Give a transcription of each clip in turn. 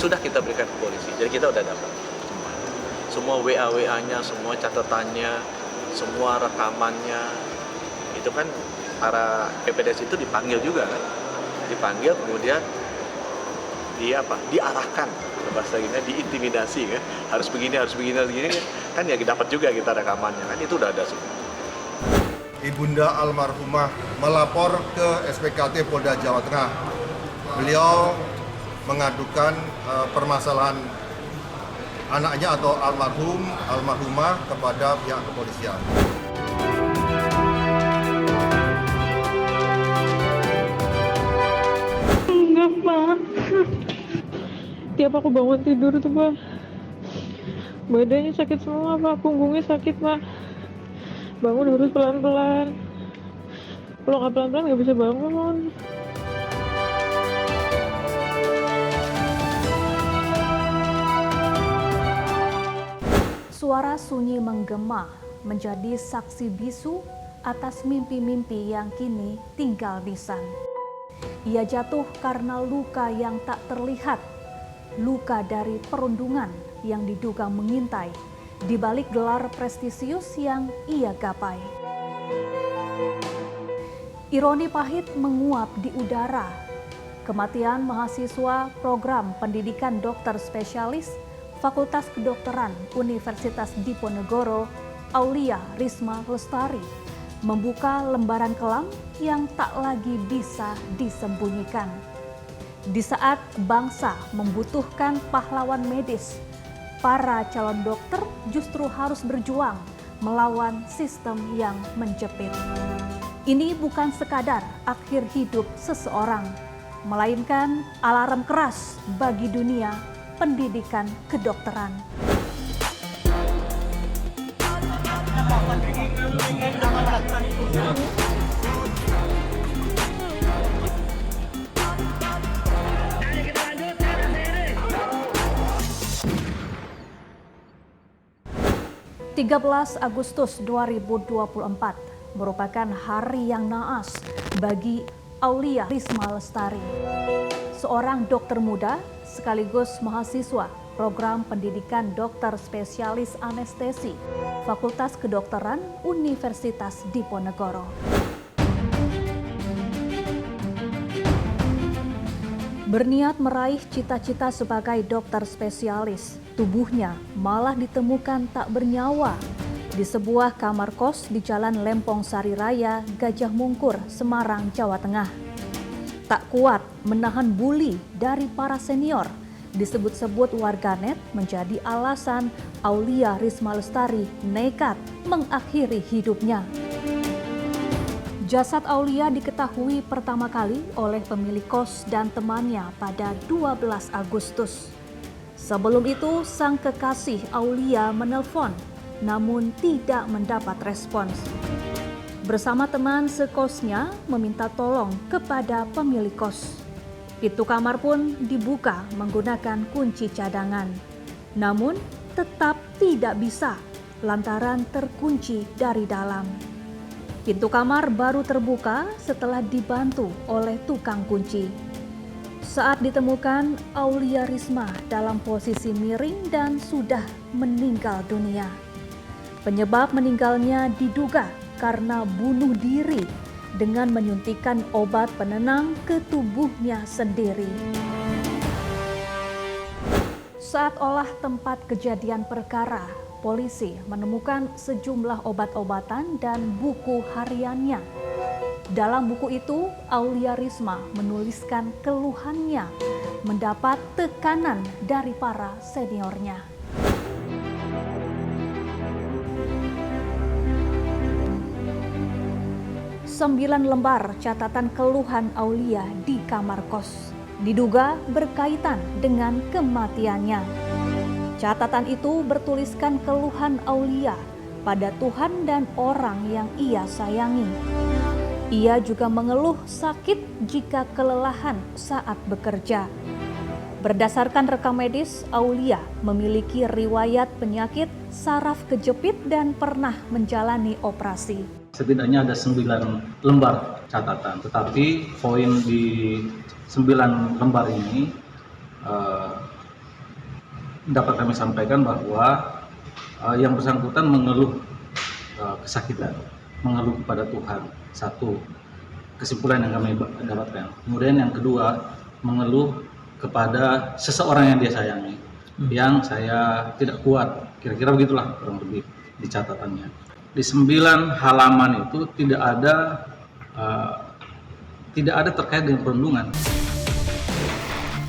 sudah kita berikan ke polisi. Jadi kita udah dapat semua WA-WA-nya, semua catatannya, semua rekamannya. Itu kan para PPDS itu dipanggil juga kan, dipanggil kemudian diarahkan, bahasa gini, diintimidasi kan, harus begini kan ya dapat juga kita rekamannya kan, itu udah ada semua. Ibunda almarhumah melapor ke SPKT Polda Jawa Tengah. Beliau mengadukan permasalahan anaknya atau almarhumah kepada pihak kepolisian. Enggak, Pak. Tiap aku bangun tidur tuh, Pak, badannya sakit semua, Pak. Punggungnya sakit, Pak. Bangun harus pelan-pelan. Kalau nggak pelan-pelan nggak bisa bangun. Suara sunyi menggema menjadi saksi bisu atas mimpi-mimpi yang kini tinggal lisan. Ia jatuh karena luka yang tak terlihat, luka dari perundungan yang diduga mengintai di balik gelar prestisius yang ia gapai. Ironi pahit menguap di udara. Kematian mahasiswa program pendidikan dokter spesialis Fakultas Kedokteran Universitas Diponegoro, Aulia Risma Lestari, membuka lembaran kelam yang tak lagi bisa disembunyikan. Di saat bangsa membutuhkan pahlawan medis, para calon dokter justru harus berjuang melawan sistem yang menjepit. Ini bukan sekadar akhir hidup seseorang, melainkan alarm keras bagi dunia pendidikan kedokteran. Agustus 2024 merupakan hari yang naas bagi Aulia Risma Lestari, seorang dokter muda sekaligus mahasiswa program pendidikan dokter spesialis anestesi Fakultas Kedokteran Universitas Diponegoro. Berniat meraih cita-cita sebagai dokter spesialis, tubuhnya malah ditemukan tak bernyawa di sebuah kamar kos di Jalan Lempong Sari Raya, Gajah Mungkur, Semarang, Jawa Tengah. Tak kuat menahan bully dari para senior, disebut-sebut warganet menjadi alasan Aulia Risma Lestari nekat mengakhiri hidupnya. Jasad Aulia diketahui pertama kali oleh pemilik kos dan temannya pada 12 Agustus. Sebelum itu, sang kekasih Aulia menelpon, namun tidak mendapat respons. Bersama teman sekosnya meminta tolong kepada pemilik kos. Pintu kamar pun dibuka menggunakan kunci cadangan. Namun tetap tidak bisa lantaran terkunci dari dalam. Pintu kamar baru terbuka setelah dibantu oleh tukang kunci. Saat ditemukan, Aulia Risma dalam posisi miring dan sudah meninggal dunia. Penyebab meninggalnya diduga karena bunuh diri dengan menyuntikkan obat penenang ke tubuhnya sendiri. Saat olah tempat kejadian perkara, polisi menemukan sejumlah obat-obatan dan buku hariannya. Dalam buku itu, Aulia Risma menuliskan keluhannya mendapat tekanan dari para seniornya. 9 lembar catatan keluhan Aulia di kamar kos, diduga berkaitan dengan kematiannya. Catatan itu bertuliskan keluhan Aulia pada Tuhan dan orang yang ia sayangi. Ia juga mengeluh sakit jika kelelahan saat bekerja. Berdasarkan rekam medis, Aulia memiliki riwayat penyakit saraf kejepit dan pernah menjalani operasi. Setidaknya ada 9 lembar catatan, tetapi poin di 9 lembar ini dapat kami sampaikan bahwa yang bersangkutan mengeluh kesakitan, mengeluh kepada Tuhan. Satu, kesimpulan yang kami dapatkan. Kemudian yang kedua, mengeluh kepada seseorang yang dia sayangi, yang saya tidak kuat. Kira-kira begitulah kurang lebih di catatannya. Di 9 halaman itu tidak ada terkait dengan perundungan.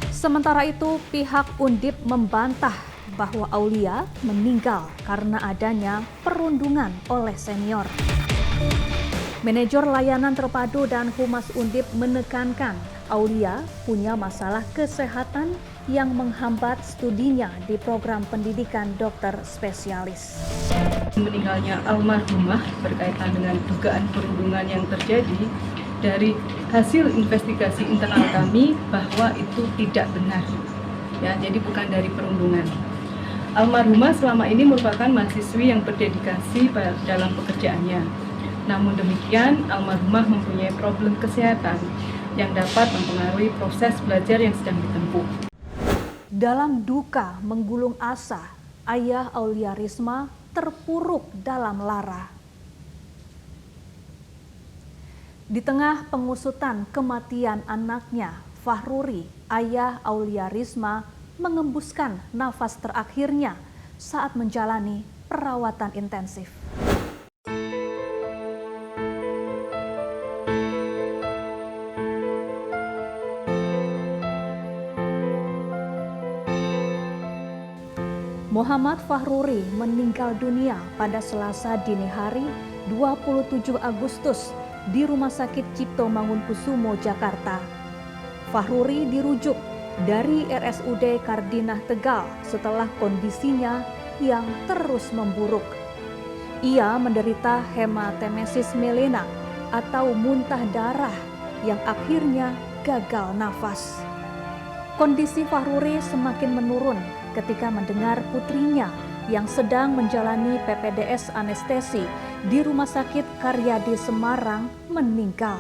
Sementara itu, pihak Undip membantah bahwa Aulia meninggal karena adanya perundungan oleh senior. Manajer Layanan Terpadu dan Humas Undip menekankan Aulia punya masalah kesehatan yang menghambat studinya di program pendidikan dokter spesialis. Meninggalnya almarhumah berkaitan dengan dugaan perundungan yang terjadi, dari hasil investigasi internal kami bahwa itu tidak benar. Ya, jadi bukan dari perundungan. Almarhumah selama ini merupakan mahasiswi yang berdedikasi dalam pekerjaannya. Namun demikian, almarhumah mempunyai problem kesehatan yang dapat mempengaruhi proses belajar yang sedang ditempuh. Dalam duka menggulung asa, ayah Aulia Risma terpuruk dalam lara. Di tengah pengusutan kematian anaknya, Fahruri, ayah Aulia Risma, mengembuskan nafas terakhirnya saat menjalani perawatan intensif. Muhammad Fahruri meninggal dunia pada Selasa dini hari 27 Agustus di Rumah Sakit Cipto Mangunkusumo, Jakarta. Fahruri dirujuk dari RSUD Kardinah Tegal setelah kondisinya yang terus memburuk. Ia menderita hematemesis melena atau muntah darah yang akhirnya gagal nafas. Kondisi Fahruri semakin menurun ketika mendengar putrinya yang sedang menjalani PPDS anestesi di Rumah Sakit Karyadi Semarang meninggal.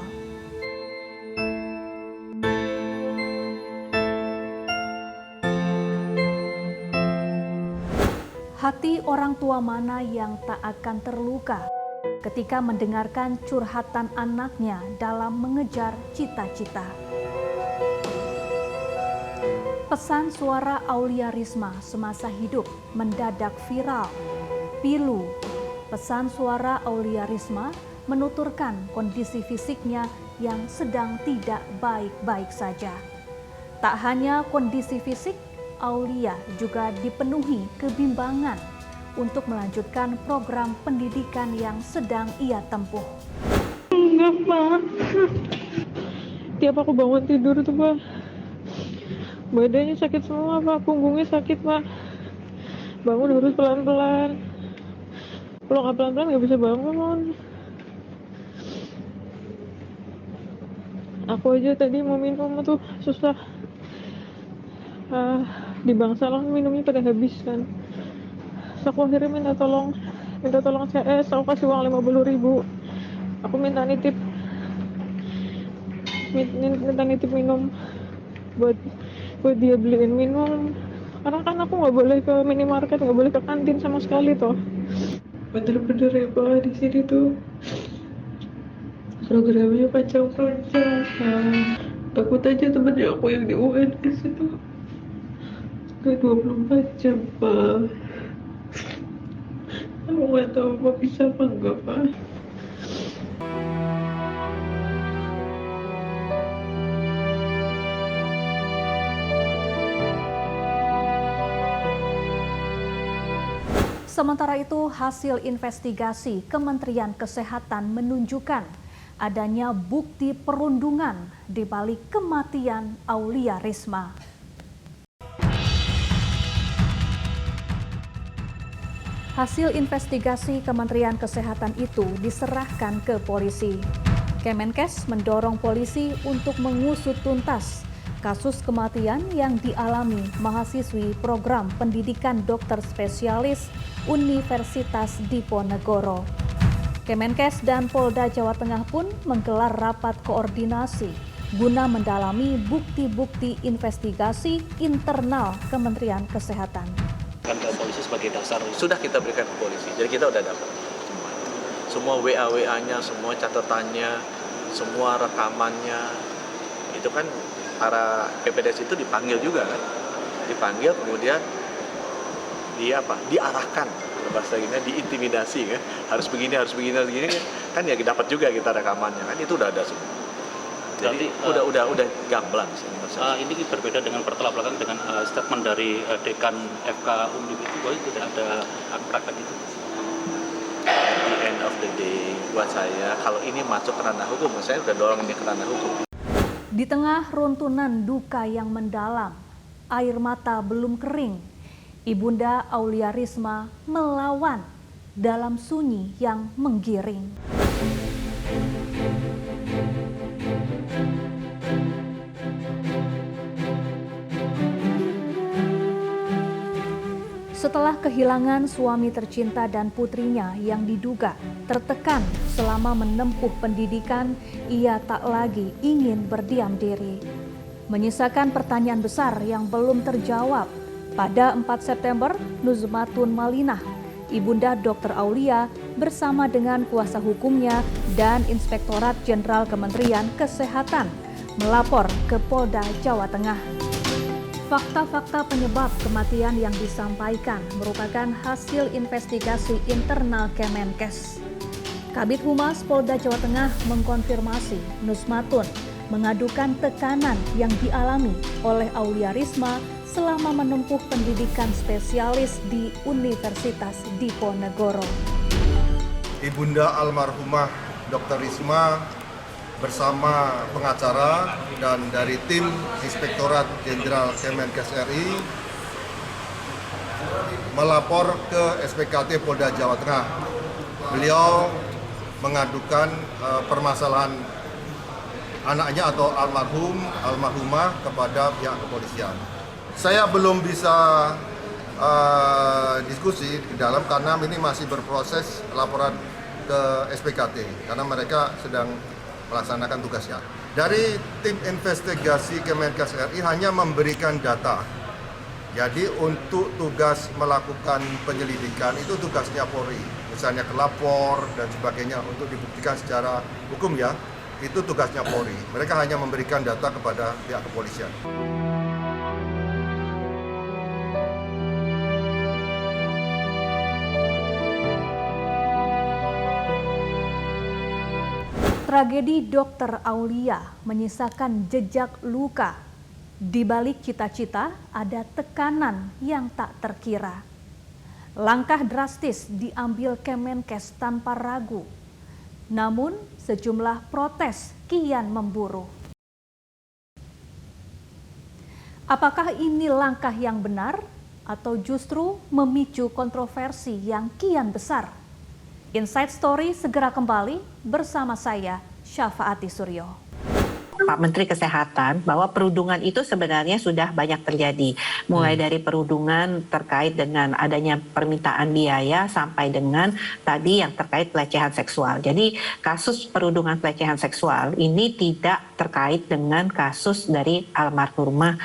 Hati orang tua mana yang tak akan terluka ketika mendengarkan curhatan anaknya dalam mengejar cita-cita. Pesan suara Aulia Risma semasa hidup mendadak viral. Pilu, pesan suara Aulia Risma menuturkan kondisi fisiknya yang sedang tidak baik-baik saja. Tak hanya kondisi fisik, Aulia juga dipenuhi kebimbangan untuk melanjutkan program pendidikan yang sedang ia tempuh. Enggak, Pak. Tiap aku bangun tidur tuh, Pak, badannya sakit semua, Pak. Punggungnya sakit, Pak. Bangun harus pelan-pelan. Kalau nggak pelan-pelan nggak bisa bangun. Aku aja tadi mau minum tuh susah. Di Bangsalang minumnya pada habis kan. Terus aku akhirnya minta tolong CS, aku kasih uang 50.000. Aku minta nitip minum buat dia beliin minum. Karena kan aku nggak boleh ke minimarket, nggak boleh ke kantin sama sekali toh. Bener-bener ya, Pak, di sini tuh programnya panjang-panjang. Takut aja temennya aku yang di UN ke situ. Kayak 24 jam, Pak. Aku nggak tahu Pak bisa apa enggak, Pak. Sementara itu, hasil investigasi Kementerian Kesehatan menunjukkan adanya bukti perundungan di balik kematian Aulia Risma. Hasil investigasi Kementerian Kesehatan itu diserahkan ke polisi. Kemenkes mendorong polisi untuk mengusut tuntas kasus kematian yang dialami mahasiswi program pendidikan dokter spesialis Universitas Diponegoro. Kemenkes dan Polda Jawa Tengah pun menggelar rapat koordinasi guna mendalami bukti-bukti investigasi internal Kementerian Kesehatan. Kan ke polisi sebagai dasar. Sudah kita berikan ke polisi, jadi kita udah dapat semua WA-WA-nya, semua catatannya, semua rekamannya. Itu kan para PPDS itu dipanggil juga kan, dipanggil kemudian diarahkan, bahasa gini, diintimidasi kan, harus begini kan ya dapat juga kita rekamannya kan, itu udah ada semua. Jadi udah gamblang sih. Ini berbeda dengan bertolak belakang dengan statement dari Dekan FK Undip itu bahwa tidak ada praktek itu. At the end of the day, buat saya kalau ini masuk ke ranah hukum, saya udah dorong ini ke ranah hukum. Di tengah runtunan duka yang mendalam, air mata belum kering, Ibunda Aulia Risma melawan dalam sunyi yang menggiring. Setelah kehilangan suami tercinta dan putrinya yang diduga tertekan selama menempuh pendidikan, ia tak lagi ingin berdiam diri. Menyisakan pertanyaan besar yang belum terjawab, pada 4 September, Nuzmatun Malinah, Ibunda Dr. Aulia bersama dengan kuasa hukumnya dan Inspektorat Jenderal Kementerian Kesehatan melapor ke Polda Jawa Tengah. Fakta-fakta penyebab kematian yang disampaikan merupakan hasil investigasi internal Kemenkes. Kabid Humas Polda Jawa Tengah mengkonfirmasi Nuzmatun mengadukan tekanan yang dialami oleh Aulia Risma selama menempuh pendidikan spesialis di Universitas Diponegoro. Ibunda almarhumah Dr. Risma bersama pengacara dan dari tim Inspektorat Jenderal Kemenkes RI melapor ke SPKT Polda Jawa Tengah. Beliau mengadukan permasalahan anaknya atau almarhumah kepada pihak kepolisian. Saya belum bisa diskusi di dalam karena ini masih berproses laporan ke SPKT karena mereka sedang melaksanakan tugasnya. Dari tim investigasi Kemenkes RI hanya memberikan data. Jadi untuk tugas melakukan penyelidikan itu tugasnya Polri. Misalnya kelapor dan sebagainya untuk dibuktikan secara hukum ya, itu tugasnya Polri. Mereka hanya memberikan data kepada pihak kepolisian. Tragedi Dr. Aulia menyisakan jejak luka. Di balik cita-cita ada tekanan yang tak terkira. Langkah drastis diambil Kemenkes tanpa ragu. Namun sejumlah protes kian memburu. Apakah ini langkah yang benar atau justru memicu kontroversi yang kian besar? Inside Story segera kembali bersama saya, Syafaati Suryo. Pak Menteri Kesehatan bahwa perundungan itu sebenarnya sudah banyak terjadi. Mulai dari perundungan terkait dengan adanya permintaan biaya sampai dengan tadi yang terkait pelecehan seksual. Jadi kasus perundungan pelecehan seksual ini tidak terkait dengan kasus dari almarhumah